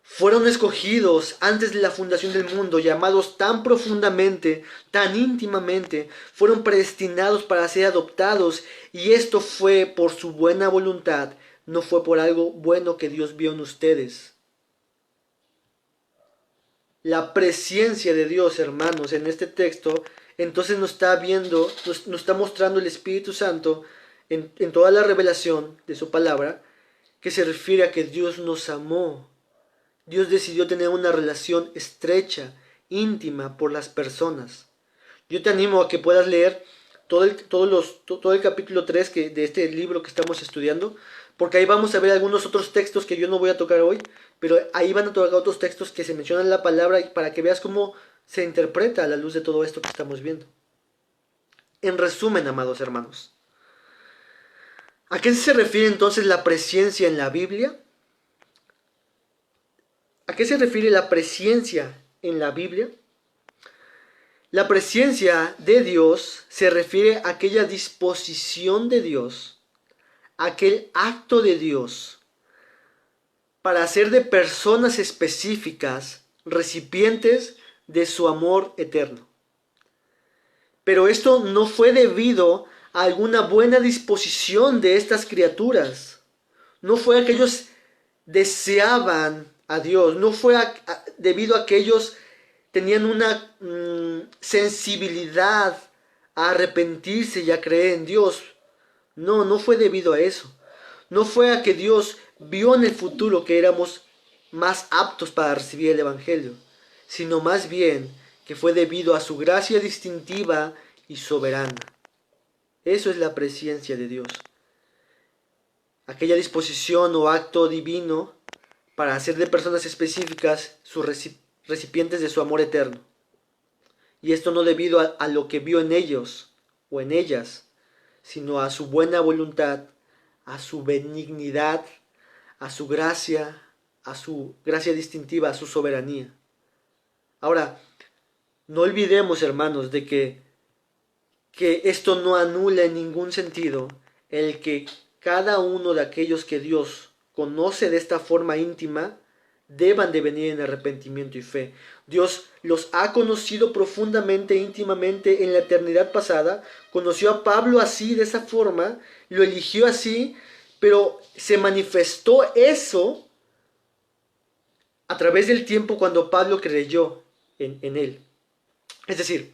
[SPEAKER 1] Fueron escogidos antes de la fundación del mundo, llamados tan profundamente, tan íntimamente, fueron predestinados para ser adoptados, y esto fue por su buena voluntad, no fue por algo bueno que Dios vio en ustedes. La presencia de Dios, hermanos, en este texto, entonces nos está mostrando el Espíritu Santo en toda la revelación de su palabra, que se refiere a que Dios nos amó. Dios decidió tener una relación estrecha, íntima por las personas. Yo te animo a que puedas leer todo el capítulo 3 de este libro que estamos estudiando, porque ahí vamos a ver algunos otros textos que yo no voy a tocar hoy, pero ahí van a tocar otros textos que se mencionan la palabra para que veas cómo se interpreta a la luz de todo esto que estamos viendo. En resumen, amados hermanos, ¿a qué se refiere entonces la presencia en la Biblia? ¿A qué se refiere la presencia en la Biblia? La presencia de Dios se refiere a aquella disposición de Dios, aquel acto de Dios, para hacer de personas específicas recipientes de su amor eterno. Pero esto no fue debido a alguna buena disposición de estas criaturas. No fue a que ellos deseaban a Dios, no fue debido a que ellos tenían una sensibilidad a arrepentirse y a creer en Dios. No fue debido a eso. No fue a que Dios vio en el futuro que éramos más aptos para recibir el Evangelio, sino más bien que fue debido a su gracia distintiva y soberana. Eso es la presencia de Dios. Aquella disposición o acto divino para hacer de personas específicas sus recipientes de su amor eterno. Y esto no debido a lo que vio en ellos o en ellas, sino a su buena voluntad, a su benignidad, a su gracia distintiva, a su soberanía. Ahora, no olvidemos, hermanos, de que esto no anula en ningún sentido el que cada uno de aquellos que Dios conoce de esta forma íntima deban de venir en arrepentimiento y fe. Dios los ha conocido profundamente, íntimamente en la eternidad pasada. Conoció a Pablo así, de esa forma, lo eligió así, pero se manifestó eso a través del tiempo cuando Pablo creyó en él. Es decir,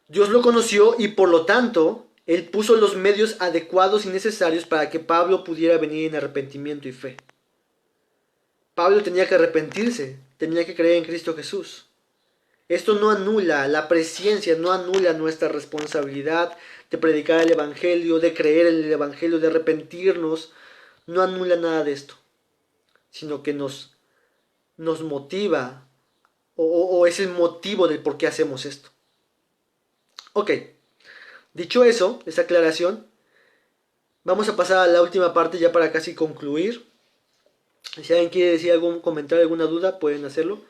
[SPEAKER 1] Dios lo conoció y por lo tanto Él puso los medios adecuados y necesarios para que Pablo pudiera venir en arrepentimiento y fe. Pablo tenía que arrepentirse, tenía que creer en Cristo Jesús. Esto no anula, la presencia no anula nuestra responsabilidad de predicar el Evangelio, de creer en el Evangelio, de arrepentirnos. No anula nada de esto, sino que nos motiva o es el motivo del por qué hacemos esto. Ok, dicho eso, esa aclaración, vamos a pasar a la última parte ya para casi concluir. Si alguien quiere decir algún comentario, alguna duda, pueden hacerlo.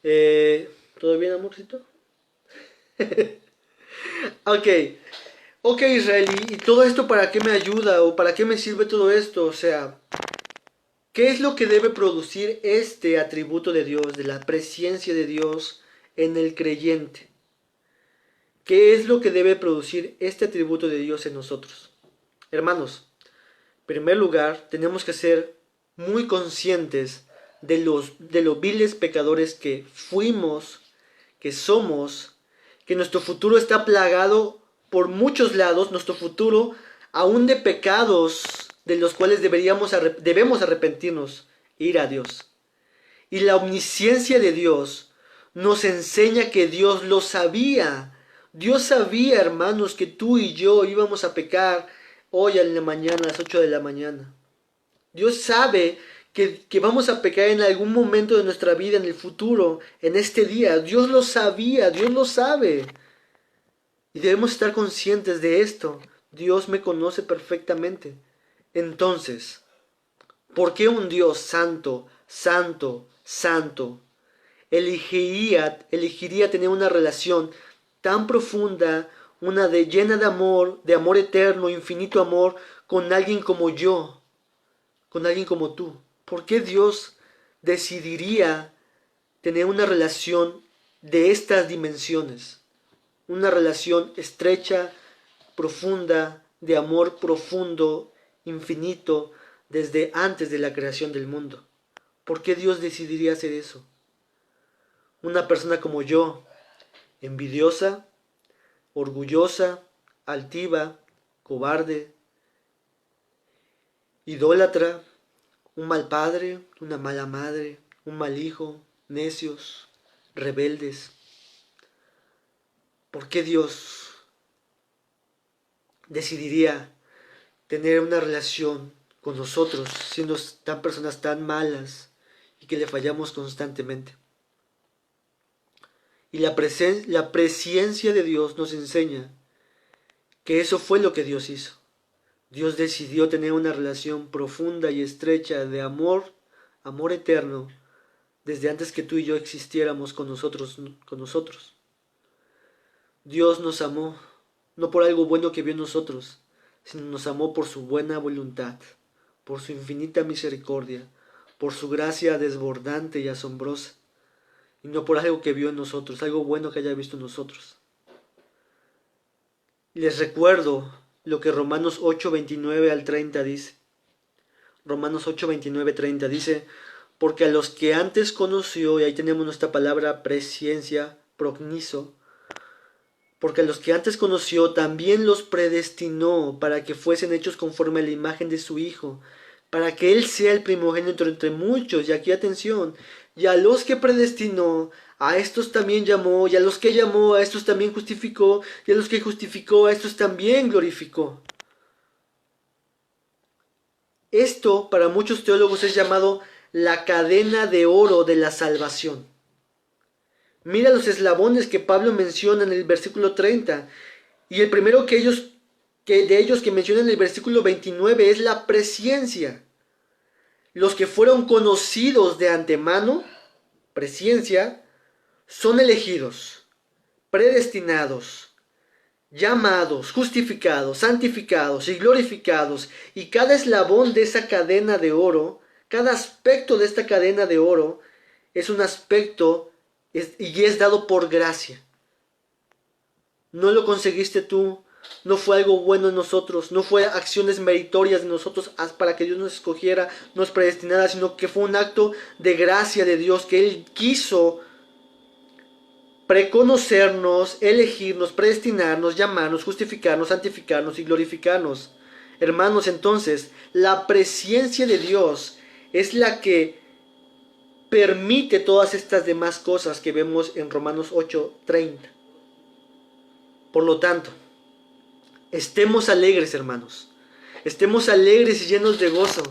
[SPEAKER 1] ¿Todo bien, amorcito? Ok, Israel, ¿y todo esto para qué me ayuda o para qué me sirve todo esto? O sea, ¿Qué es lo que debe producir este atributo de Dios, de la presencia de Dios en el creyente? ¿Qué es lo que debe producir este atributo de Dios en nosotros? Hermanos, en primer lugar, tenemos que ser muy conscientes de los viles pecadores que fuimos, que somos, que nuestro futuro está plagado por muchos lados, nuestro futuro aún de pecados de los cuales debemos arrepentirnos e ir a Dios. Y la omnisciencia de Dios nos enseña que Dios lo sabía. Dios sabía, hermanos, que tú y yo íbamos a pecar hoy en la mañana, a las 8 de la mañana. Dios sabe que vamos a pecar en algún momento de nuestra vida, en el futuro, en este día. Dios lo sabía, Dios lo sabe. Y debemos estar conscientes de esto. Dios me conoce perfectamente. Entonces, ¿por qué un Dios santo, santo, santo elegiría tener una relación tan profunda, llena de amor eterno, infinito amor, con alguien como yo, con alguien como tú? ¿Por qué Dios decidiría tener una relación de estas dimensiones? Una relación estrecha, profunda, de amor profundo, infinito, desde antes de la creación del mundo. ¿Por qué Dios decidiría hacer eso? Una persona como yo, envidiosa, orgullosa, altiva, cobarde, idólatra, un mal padre, una mala madre, un mal hijo, necios, rebeldes. ¿Por qué Dios decidiría tener una relación con nosotros, siendo tan personas tan malas y que le fallamos constantemente? Y la presencia de Dios nos enseña que eso fue lo que Dios hizo. Dios decidió tener una relación profunda y estrecha de amor, amor eterno, desde antes que tú y yo existiéramos con nosotros. Dios nos amó, no por algo bueno que vio en nosotros, sino nos amó por su buena voluntad, por su infinita misericordia, por su gracia desbordante y asombrosa, y no por algo que vio en nosotros, algo bueno que haya visto en nosotros. Les recuerdo lo que Romanos 8:29 al 30 dice. Romanos 8:29-30 dice: porque a los que antes conoció, y ahí tenemos nuestra palabra presciencia, progniso, porque a los que antes conoció también los predestinó para que fuesen hechos conforme a la imagen de su Hijo, para que Él sea el primogénito entre muchos. Y aquí atención: y a los que predestinó, a estos también llamó, y a los que llamó, a estos también justificó, y a los que justificó, a estos también glorificó. Esto para muchos teólogos es llamado la cadena de oro de la salvación. Mira los eslabones que Pablo menciona en el versículo 30. Y el primero de ellos que menciona en el versículo 29 es la presciencia. Los que fueron conocidos de antemano, presciencia, son elegidos, predestinados, llamados, justificados, santificados y glorificados. Y cada eslabón de esa cadena de oro, cada aspecto de esta cadena de oro, es un aspecto y es dado por gracia. No lo conseguiste tú, no fue algo bueno en nosotros, no fue acciones meritorias de nosotros para que Dios nos escogiera, nos predestinara, sino que fue un acto de gracia de Dios, que Él quiso preconocernos, elegirnos, predestinarnos, llamarnos, justificarnos, santificarnos y glorificarnos. Hermanos, entonces, la presencia de Dios es la que permite todas estas demás cosas que vemos en Romanos 8:30. Por lo tanto, estemos alegres, hermanos. Estemos alegres y llenos de gozo.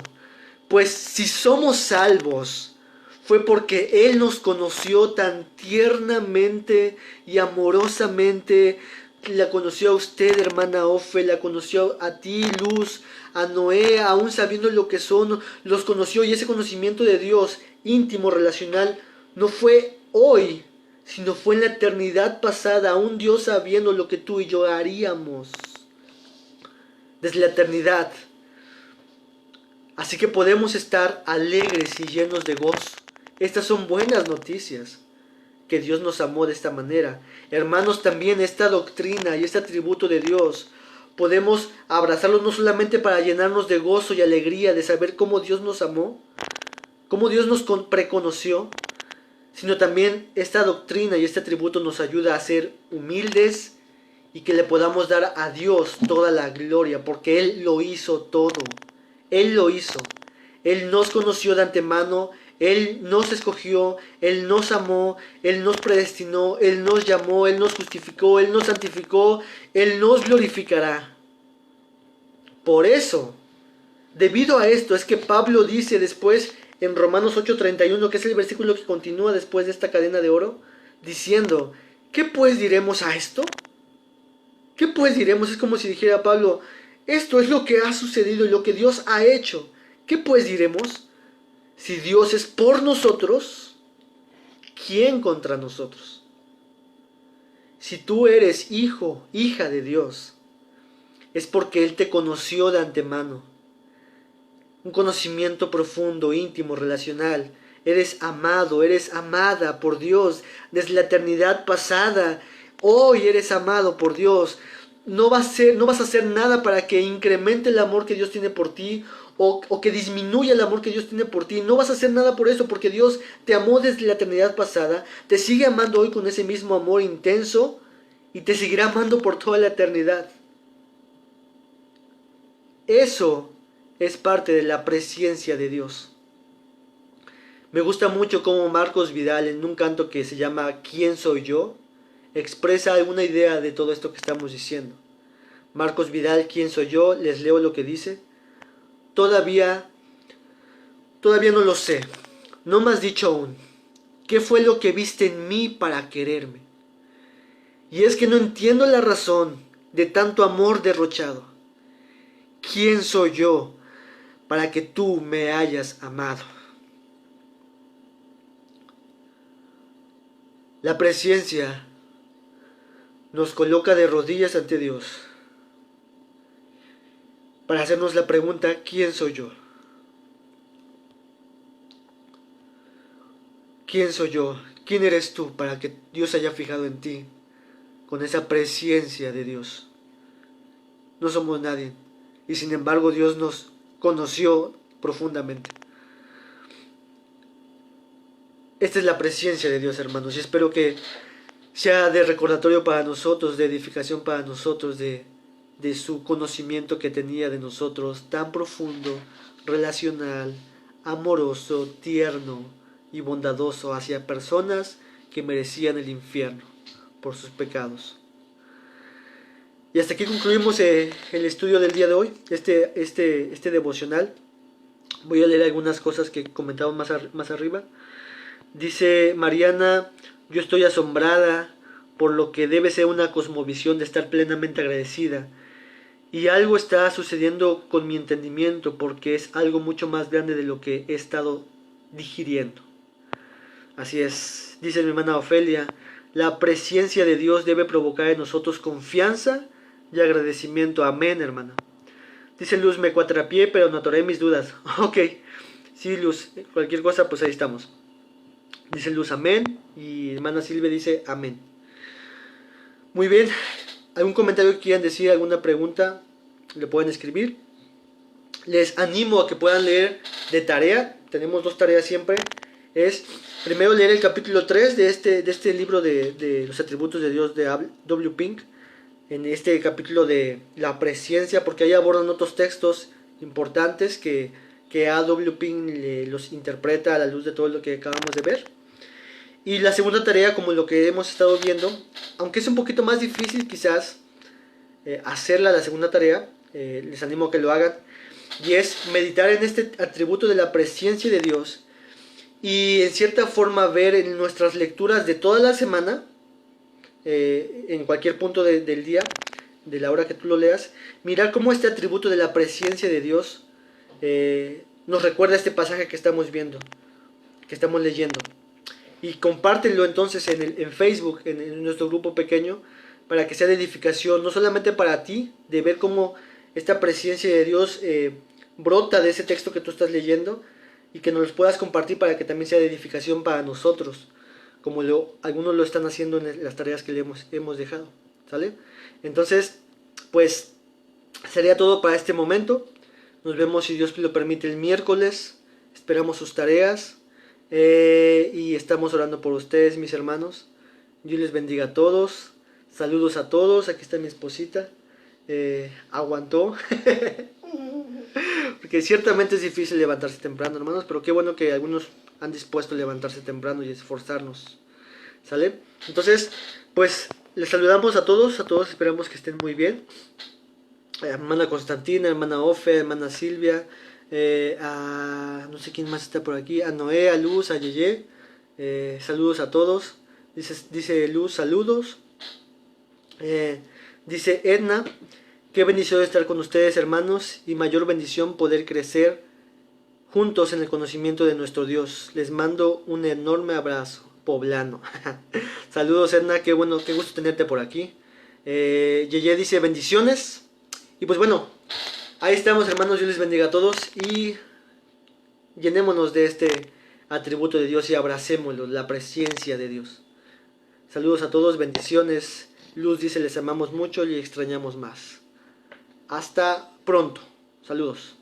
[SPEAKER 1] Pues si somos salvos, fue porque Él nos conoció tan tiernamente y amorosamente. La conoció a usted, hermana Ofe, la conoció a ti, Luz, a Noé, aún sabiendo lo que son, los conoció. Y ese conocimiento de Dios íntimo, relacional, no fue hoy, sino fue en la eternidad pasada, aún Dios sabiendo lo que tú y yo haríamos. Desde la eternidad Así que podemos estar alegres y llenos de gozo. Estas son buenas noticias, que Dios nos amó de esta manera. Hermanos, también esta doctrina y este atributo de Dios podemos abrazarlo no solamente para llenarnos de gozo y alegría de saber cómo Dios nos amó, cómo Dios nos preconoció, sino también esta doctrina y este atributo nos ayuda a ser humildes y que le podamos dar a Dios toda la gloria, porque Él lo hizo todo. Él lo hizo. Él nos conoció de antemano, Él nos escogió, Él nos amó, Él nos predestinó, Él nos llamó, Él nos justificó, Él nos santificó, Él nos glorificará. Por eso, debido a esto, es que Pablo dice después en Romanos 8:31, que es el versículo que continúa después de esta cadena de oro, diciendo, ¿qué pues diremos a esto? ¿Qué pues diremos? Es como si dijera Pablo, esto es lo que ha sucedido y lo que Dios ha hecho. ¿Qué pues diremos? Si Dios es por nosotros, ¿quién contra nosotros? Si tú eres hijo, hija de Dios, es porque Él te conoció de antemano. Un conocimiento profundo, íntimo, relacional. Eres amado, eres amada por Dios desde la eternidad pasada. Hoy eres amado por Dios. No vas a hacer nada para que incremente el amor que Dios tiene por ti o que disminuya el amor que Dios tiene por ti. No vas a hacer nada por eso, porque Dios te amó desde la eternidad pasada, te sigue amando hoy con ese mismo amor intenso y te seguirá amando por toda la eternidad. Eso es parte de la presencia de Dios. Me gusta mucho cómo Marcos Vidal, en un canto que se llama ¿Quién soy yo?, expresa alguna idea de todo esto que estamos diciendo. Marcos Vidal, ¿quién soy yo? Les leo lo que dice. Todavía no lo sé. No me has dicho aún. ¿Qué fue lo que viste en mí para quererme? Y es que no entiendo la razón de tanto amor derrochado. ¿Quién soy yo para que tú me hayas amado? La presencia nos coloca de rodillas ante Dios para hacernos la pregunta, ¿quién soy yo? ¿Quién soy yo? ¿Quién eres tú para que Dios haya fijado en ti con esa presencia de Dios? No somos nadie y sin embargo Dios nos conoció profundamente. Esta es la presencia de Dios, hermanos, y espero que sea de recordatorio para nosotros, de edificación para nosotros, de su conocimiento que tenía de nosotros, tan profundo, relacional, amoroso, tierno y bondadoso hacia personas que merecían el infierno por sus pecados. Y hasta aquí concluimos el estudio del día de hoy, este devocional. Voy a leer algunas cosas que comentamos más arriba. Dice Mariana, yo estoy asombrada por lo que debe ser una cosmovisión de estar plenamente agradecida. Y algo está sucediendo con mi entendimiento porque es algo mucho más grande de lo que he estado digiriendo. Así es, dice mi hermana Ofelia, la presencia de Dios debe provocar en nosotros confianza y agradecimiento. Amén, hermana. Dice Luz, me cuatrapié pero notaré mis dudas. Ok, sí, Luz, cualquier cosa pues ahí estamos. Dice Luz, amén. Y hermana Silvia dice, amén. Muy bien. ¿Algún comentario que quieran decir? ¿Alguna pregunta? Le pueden escribir. Les animo a que puedan leer de tarea. Tenemos 2 tareas siempre. Es primero leer el capítulo 3 de este libro de los atributos de Dios de W. Pink. En este capítulo de la presencia, porque ahí abordan otros textos importantes que A. W. Pink los interpreta a la luz de todo lo que acabamos de ver. Y la segunda tarea, como lo que hemos estado viendo, aunque es un poquito más difícil quizás hacerla la segunda tarea, les animo a que lo hagan, y es meditar en este atributo de la presencia de Dios y en cierta forma ver en nuestras lecturas de toda la semana, en cualquier punto del día, de la hora que tú lo leas, mirar cómo este atributo de la presencia de Dios nos recuerda este pasaje que estamos viendo, que estamos leyendo. Y compártelo entonces en Facebook, en nuestro grupo pequeño, para que sea de edificación, no solamente para ti, de ver cómo esta presencia de Dios brota de ese texto que tú estás leyendo y que nos los puedas compartir para que también sea de edificación para nosotros, como algunos lo están haciendo en las tareas que le hemos dejado, ¿sale? Entonces, pues sería todo para este momento. Nos vemos, si Dios lo permite, el miércoles. Esperamos sus tareas y estamos orando por ustedes, mis hermanos. Dios les bendiga a todos. Saludos a todos. Aquí está mi esposita. Aguantó. Porque ciertamente es difícil levantarse temprano, hermanos, pero qué bueno que algunos han dispuesto a levantarse temprano y esforzarnos. ¿Sale? Entonces, pues les saludamos a todos, esperamos que estén muy bien. Hermana Constantina, hermana Ofe, hermana Silvia, a no sé quién más está por aquí, a Noé, a Luz, a Yeye, saludos a todos. Dice Luz, saludos. Dice Edna, qué bendición estar con ustedes, hermanos, y mayor bendición poder crecer juntos en el conocimiento de nuestro Dios. Les mando un enorme abrazo poblano. Saludos, Edna, qué bueno, qué gusto tenerte por aquí. Yeye dice bendiciones. Y pues bueno, ahí estamos, hermanos. Dios les bendiga a todos y llenémonos de este atributo de Dios y abracémoslo, la presencia de Dios. Saludos a todos, bendiciones. Luz dice les amamos mucho y extrañamos más. Hasta pronto. Saludos.